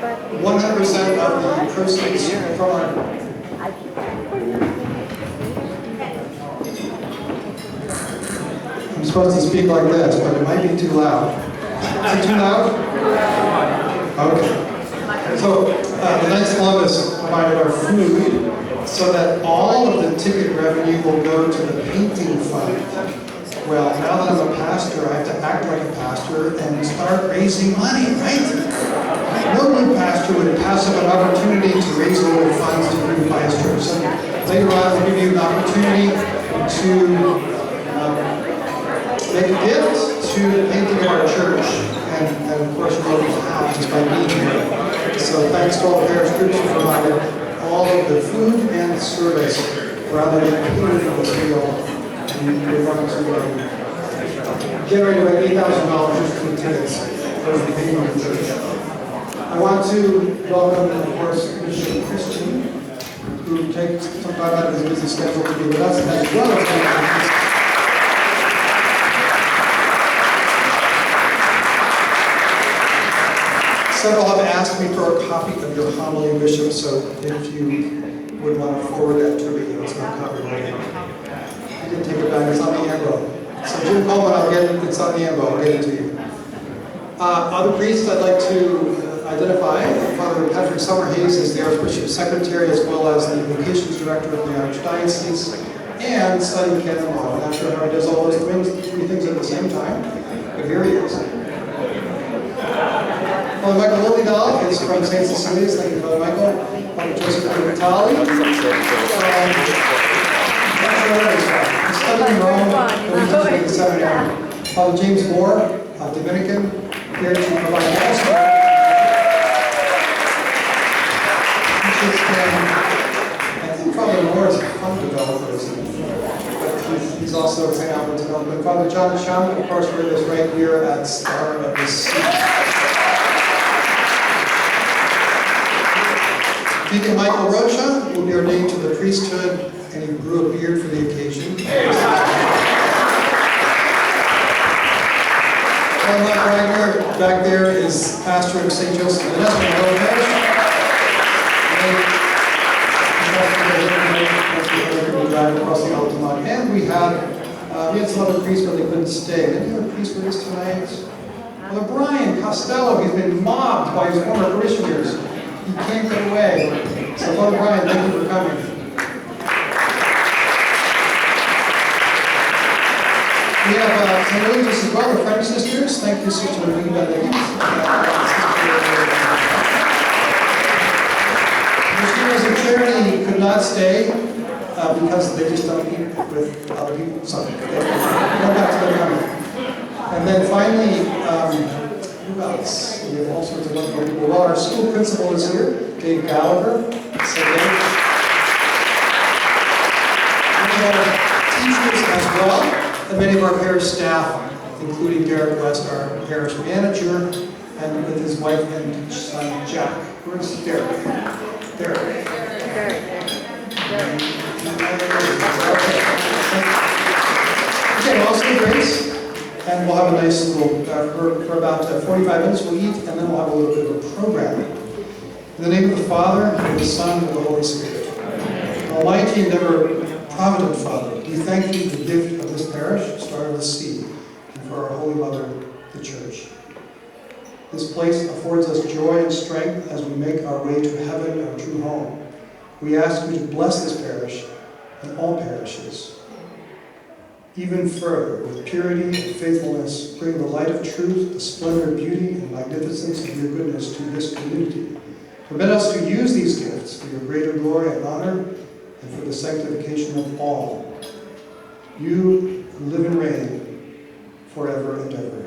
100% of the proceeds from our... I'm supposed to speak like this, but it might be too loud. Is it too loud? Okay. So the Knights of Columbus provided our food so that all of the ticket revenue will go to the painting fund. Well, now that I'm a pastor, I have to act like a pastor and start raising money, right? No good pastor would pass up an opportunity to raise a little funds to beautify his church. So later on, I'll give you an opportunity to make a gift to the painting of our church. And of course, you don't have just by being here. So thanks to all the parish groups who provided all of the food and service rather than included in this meal. We're going to generate about $8,000 just for the tickets for the painting of the church. I want to welcome, of course, Bishop Christian, who takes some time out of his busy schedule to be with us, as well as several have asked me for a copy of your homily, Bishop, so if you would want to forward that to me, it's not copyrighted. I didn't take it back, it's on the ambo. So Jim Coleman, I'll get it, it's on the ambo, I'll get it to you. Other priests I'd like to identify. Father Patrick Summerhays is the Archbishop's Secretary as well as the Vocations Director of the Archdiocese and studying canon law. I'm not sure how he does all those three things at the same time, but here he is. Father Michael Lilydal is from St. Cecilia's. Thank you, Father Michael. Father Joseph Vitali. He's studying in Rome, but he's in the seminary. Father James Moore, Dominican, here to provide also. I think Father Moore is a fund developer, but he's also at St. Albert's Development. Father John Shaman, of course, with us right here at Star of the Sea. Deacon Michael Rocha will be ordained to the priesthood, and he grew a beard for the occasion. Father Mike Wagner back there is pastor of St. Joseph of the Parish. Across the Altamont. And we had some other priests, but they couldn't stay. Any other priests with us tonight? Father Brian Costello, he's been mobbed by his former parishioners. He can't get away. So Father Brian, thank you for coming. We have some religious as well, the French sisters. Thank you, Sister Louis Benedict. Missionaries of Charity could not stay because they just don't eat with other people. So they go back to their coming. And then finally, who else? We have all sorts of wonderful people. Well, our school principal is here, Dave Gallagher. So Dave. We have teachers as well, and many of our parish staff, including Derek West, our parish manager, and with his wife and son, Jack. Where's Derek? Derek. Okay, well, say grace. And we'll have a nice little, for about 45 minutes we'll eat, and then we'll have a little bit of a program. In the name of the Father, and of the Son, and of the Holy Spirit. Almighty and ever provident Father, we thank you for the gift of this parish, Star of the Sea, and for our Holy Mother, the Church. This place affords us joy and strength as we make our way to heaven, our true home. We ask you to bless this parish and all parishes. Even further, with purity and faithfulness, bring the light of truth, the splendor, beauty, and magnificence of your goodness to this community. Permit us to use these gifts for your greater glory and honor, and for the sanctification of all. You who live and reign forever and ever.